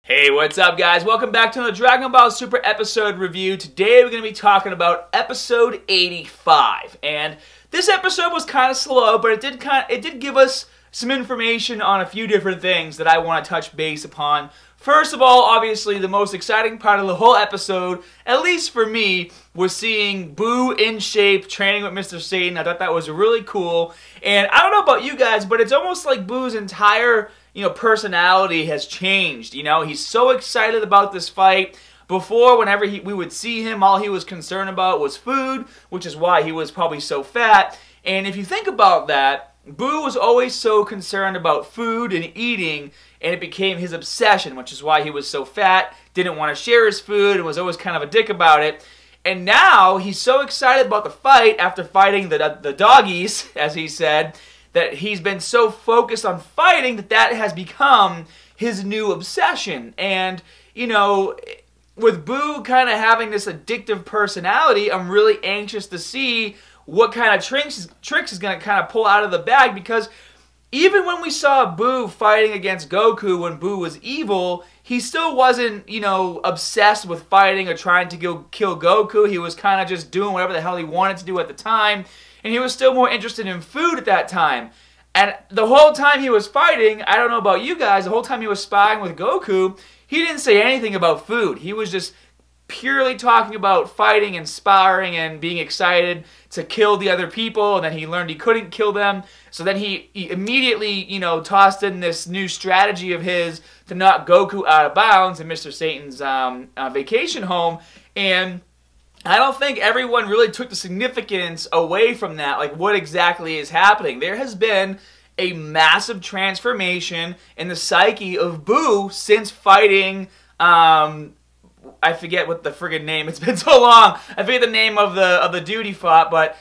Hey, what's up guys? Welcome back to another Dragon Ball Super episode review. Today we're going to be talking about episode 85. And this episode was kind of slow, but it did give us some information on a few different things that I want to touch base upon. First of all, obviously the most exciting part of the whole episode, at least for me, was seeing Buu in shape training with Mr. Satan. I thought that was really cool. And I don't know about you guys, but it's almost like Buu's entire personality has changed. He's so excited about this fight. Before, whenever we would see him, all he was concerned about was food, which is why he was probably so fat. And if you think about that, Buu was always so concerned about food and eating, and it became his obsession, which is why he was so fat, didn't want to share his food, and was always kind of a dick about it. And now, he's so excited about the fight after fighting the doggies, as he said, that he's been so focused on fighting that has become his new obsession. And, with Buu kind of having this addictive personality, I'm really anxious to see what kind of tricks he's going to kind of pull out of the bag, because even when we saw Buu fighting against Goku when Buu was evil, he still wasn't, obsessed with fighting or trying to kill Goku. He was kind of just doing whatever the hell he wanted to do at the time. And he was still more interested in food at that time. And the whole time he was fighting, I don't know about you guys, the whole time he was sparring with Goku, he didn't say anything about food. He was just purely talking about fighting and sparring and being excited to kill the other people. And then he learned he couldn't kill them. So then he immediately, tossed in this new strategy of his to knock Goku out of bounds in Mr. Satan's vacation home. And I don't think everyone really took the significance away from that, like what exactly is happening. There has been a massive transformation in the psyche of Buu since fighting, I forget what the friggin' name, it's been so long, I forget the name of the dude he fought, but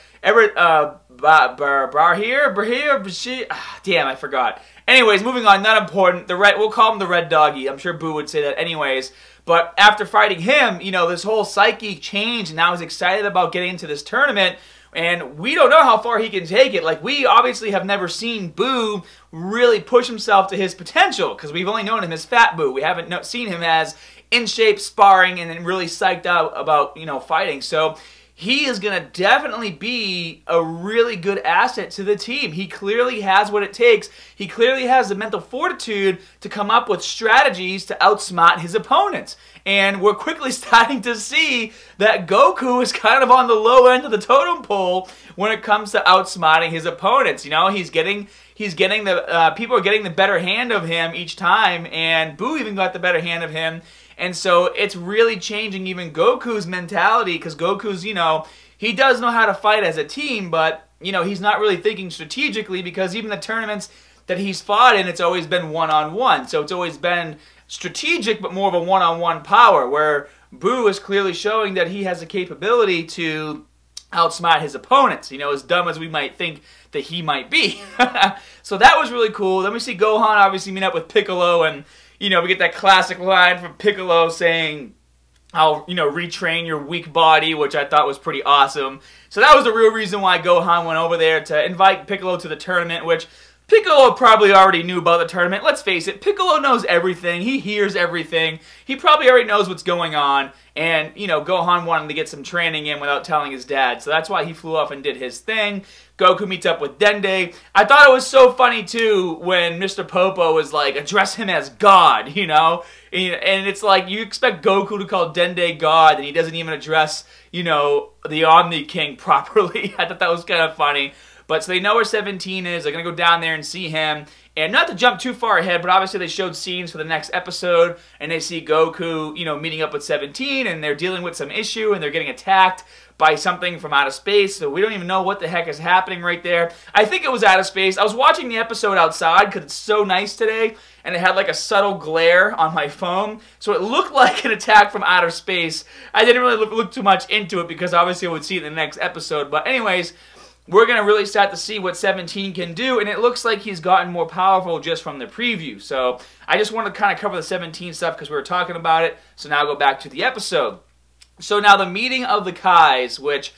damn, I forgot. Anyways, moving on, not important, we'll call him the Red Doggy, I'm sure Buu would say that anyways. But after fighting him, this whole psyche changed, and now he's excited about getting into this tournament, and we don't know how far he can take it. Like, we obviously have never seen Buu really push himself to his potential, because we've only known him as Fat Buu. We haven't seen him as in-shape sparring and then really psyched out about, fighting. So he is going to definitely be a really good asset to the team. He clearly has what it takes. He clearly has the mental fortitude to come up with strategies to outsmart his opponents. And we're quickly starting to see that Goku is kind of on the low end of the totem pole when it comes to outsmarting his opponents. People are getting the better hand of him each time, and Buu even got the better hand of him. And so it's really changing even Goku's mentality, because Goku's, he does know how to fight as a team, but, he's not really thinking strategically, because even the tournaments that he's fought in, it's always been one-on-one. So it's always been strategic, but more of a one-on-one power, where Buu is clearly showing that he has the capability to outsmart his opponents, as dumb as we might think that he might be. So that was really cool. Then we see Gohan obviously meet up with Piccolo, and we get that classic line from Piccolo saying, I'll, retrain your weak body, which I thought was pretty awesome. So that was the real reason why Gohan went over there, to invite Piccolo to the tournament, which Piccolo probably already knew about the tournament. Let's face it, Piccolo knows everything. He hears everything. He probably already knows what's going on. And, Gohan wanted to get some training in without telling his dad. So that's why he flew off and did his thing. Goku meets up with Dende. I thought it was so funny, too, when Mr. Popo was like, address him as God, And it's like, you expect Goku to call Dende God, and he doesn't even address, the Omni King properly. I thought that was kind of funny. But so they know where 17 is. They're going to go down there and see him. And not to jump too far ahead, but obviously they showed scenes for the next episode. And they see Goku, meeting up with 17. And they're dealing with some issue. And they're getting attacked by something from outer space. So we don't even know what the heck is happening right there. I think it was outer space. I was watching the episode outside because it's so nice today. And it had like a subtle glare on my phone. So it looked like an attack from outer space. I didn't really look too much into it because obviously I would see it in the next episode. But anyways, we're going to really start to see what 17 can do, and it looks like he's gotten more powerful just from the preview. So I just want to kind of cover the 17 stuff because we were talking about it, so now I'll go back to the episode. So now the meeting of the Kais, which,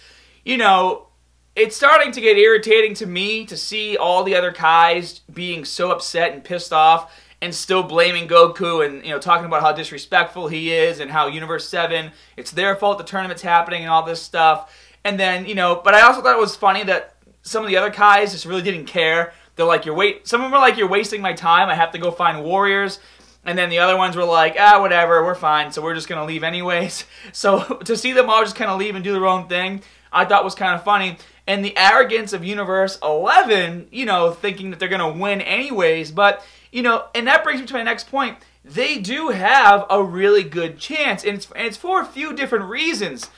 it's starting to get irritating to me to see all the other Kais being so upset and pissed off and still blaming Goku and, you know, talking about how disrespectful he is and how Universe 7, it's their fault the tournament's happening and all this stuff. And then, you know, but I also thought it was funny that some of the other Kais just really didn't care. They're like, some of them were like, you're wasting my time, I have to go find warriors. And then the other ones were like, ah, whatever, we're fine, so we're just going to leave anyways. So to see them all just kind of leave and do their own thing, I thought was kind of funny. And the arrogance of Universe 11, you know, thinking that they're going to win anyways. But, you know, and that brings me to my next point. They do have a really good chance, and it's for a few different reasons.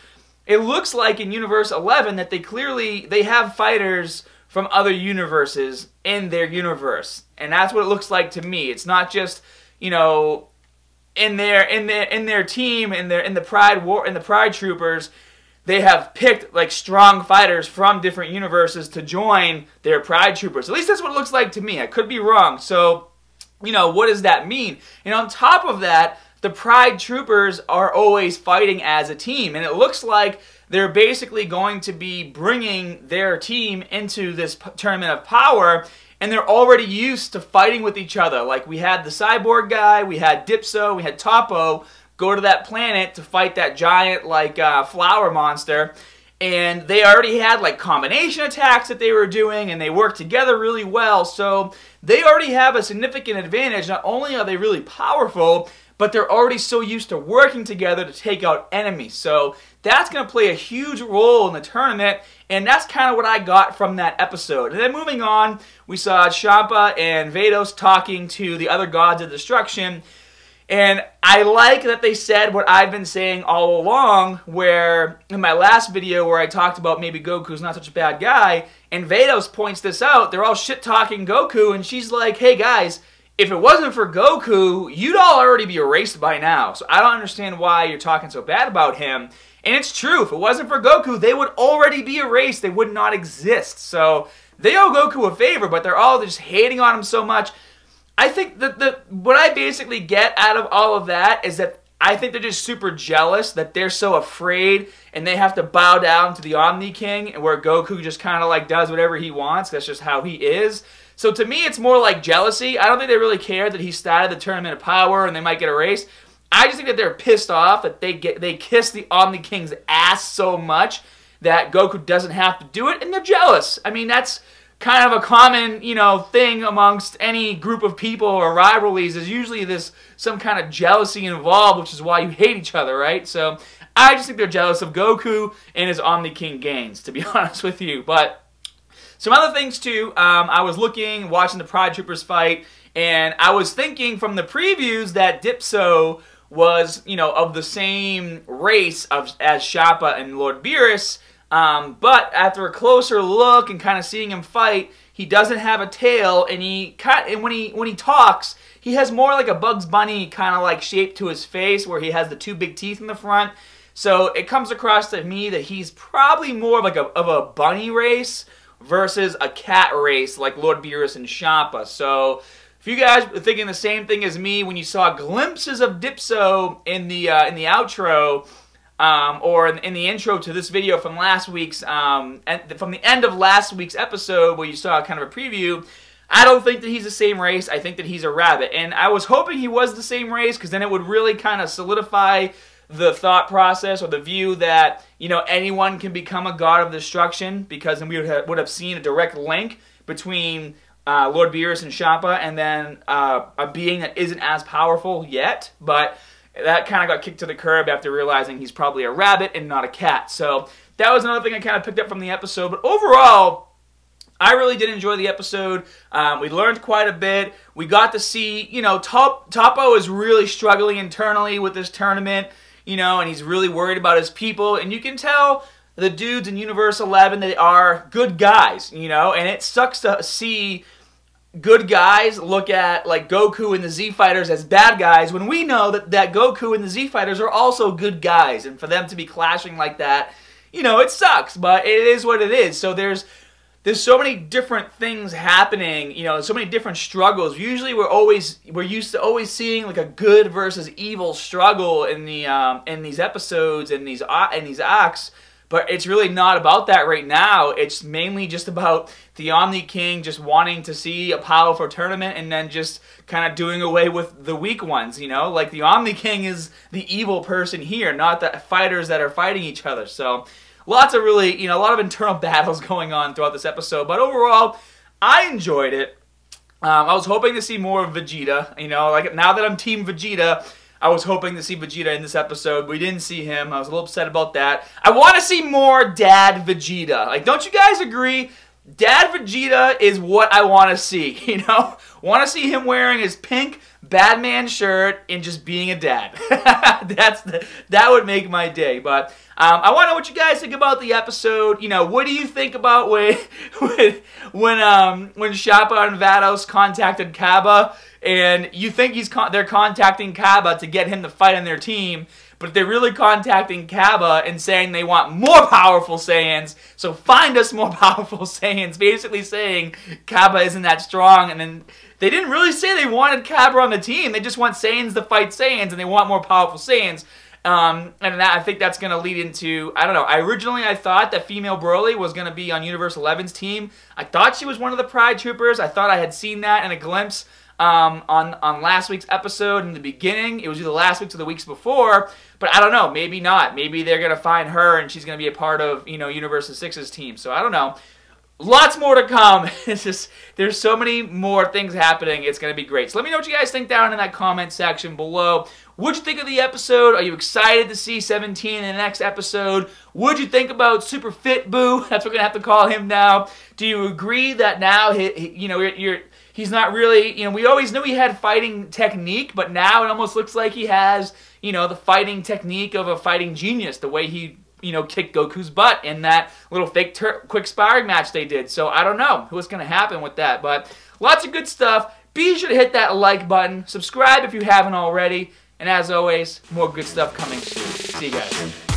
It looks like in Universe 11 that they have fighters from other universes in their universe. And that's what it looks like to me. It's not just, you know, in their team, in the Pride Troopers, they have picked like strong fighters from different universes to join their Pride Troopers. At least that's what it looks like to me. I could be wrong. So, you know, what does that mean? And on top of that, the Pride Troopers are always fighting as a team, and it looks like they're basically going to be bringing their team into this tournament of power, and they're already used to fighting with each other. Like, we had the Cyborg guy, we had Dipso, we had Topo go to that planet to fight that giant, like, flower monster, and they already had, like, combination attacks that they were doing, and they worked together really well, so they already have a significant advantage. Not only are they really powerful, but they're already so used to working together to take out enemies. So that's going to play a huge role in the tournament, and that's kind of what I got from that episode. And then moving on, we saw Champa and Vados talking to the other gods of destruction, and I like that they said what I've been saying all along, where in my last video where I talked about maybe Goku's not such a bad guy, and Vados points this out, they're all shit-talking Goku, and she's like, hey guys, if it wasn't for Goku, you'd all already be erased by now. So I don't understand why you're talking so bad about him. And it's true. If it wasn't for Goku, they would already be erased. They would not exist. So they owe Goku a favor, but they're all just hating on him so much. I think that what I basically get out of all of that is that I think they're just super jealous that they're so afraid and they have to bow down to the Omni King, where Goku just kind of like does whatever he wants. That's just how he is. So to me, it's more like jealousy. I don't think they really care that he started the Tournament of Power and they might get erased. I just think that they're pissed off that they kiss the Omni King's ass so much that Goku doesn't have to do it, and they're jealous. I mean, that's kind of a common, you know, thing amongst any group of people or rivalries. There's usually some kind of jealousy involved, which is why you hate each other, right? So I just think they're jealous of Goku and his Omni King gains, to be honest with you. But some other things too, I was watching the Pride Troopers fight, and I was thinking from the previews that Dipso was, you know, of the same race as Champa and Lord Beerus, but after a closer look and kind of seeing him fight, he doesn't have a tail, and when he talks, he has more like a Bugs Bunny kind of like shape to his face, where he has the two big teeth in the front. So it comes across to me that he's probably more of a bunny race versus a cat race like Lord Beerus and Champa. So if you guys were thinking the same thing as me when you saw glimpses of Dipso in the outro, or in the intro to this video from last week's, from the end of last week's episode where you saw kind of a preview, I don't think that he's the same race. I think that he's a rabbit. And I was hoping he was the same race, because then it would really kind of solidify the thought process or the view that, you know, anyone can become a god of destruction, because then we would have seen a direct link between Lord Beerus and Champa, and then a being that isn't as powerful yet, but that kind of got kicked to the curb after realizing he's probably a rabbit and not a cat. So that was another thing I kind of picked up from the episode. But overall, I really did enjoy the episode. We learned quite a bit. We got to see, you know, Topo is really struggling internally with this tournament, you know, and he's really worried about his people. And you can tell the dudes in Universe 11, they are good guys, you know, and it sucks to see good guys look at, like, Goku and the Z-Fighters as bad guys, when we know that Goku and the Z-Fighters are also good guys, and for them to be clashing like that, you know, it sucks, but it is what it is. So there's so many different things happening, you know, so many different struggles. Usually we're used to always seeing like a good versus evil struggle in these episodes and these arcs. but it's really not about that right now. It's mainly just about the Omni King just wanting to see a powerful tournament and then just kind of doing away with the weak ones, you know? Like, the Omni King is the evil person here, not the fighters that are fighting each other. So, lots of really, you know, a lot of internal battles going on throughout this episode. But overall, I enjoyed it. I was hoping to see more of Vegeta. You know, like, now that I'm Team Vegeta, I was hoping to see Vegeta in this episode. We didn't see him. I was a little upset about that. I want to see more Dad Vegeta. Like, don't you guys agree? Dad Vegeta is what I want to see, you know? Want to see him wearing his pink Batman shirt and just being a dad. That would make my day. But I want to know what you guys think about the episode. You know, what do you think about when Shappa and Vados contacted Kaba, and you think they're contacting Kaba to get him to fight on their team, but they're really contacting Kaba and saying they want more powerful Saiyans, so find us more powerful Saiyans, basically saying Kaba isn't that strong. And then they didn't really say they wanted Kaba on the team, they just want Saiyans to fight Saiyans, and they want more powerful Saiyans. And I think that's going to lead into, I don't know, originally I thought that female Broly was going to be on Universe 11's team. I thought she was one of the Pride Troopers. I thought I had seen that in a glimpse on last week's episode in the beginning. It was either last week's or the weeks before, but I don't know, maybe not. Maybe they're going to find her and she's going to be a part of, you know, Universe 6's team. So I don't know. Lots more to come. It's just, there's so many more things happening. It's going to be great. So let me know what you guys think down in that comment section below. What'd you think of the episode? Are you excited to see 17 in the next episode? What'd you think about Super Fit Boo? That's what we're going to have to call him now. Do you agree that now, you know, he's not really, you know, we always knew he had fighting technique, but now it almost looks like he has, you know, the fighting technique of a fighting genius, the way he, you know, kicked Goku's butt in that little fake quick sparring match they did. So I don't know what's going to happen with that, but lots of good stuff. Be sure to hit that like button. Subscribe if you haven't already. And as always, more good stuff coming soon. See you guys.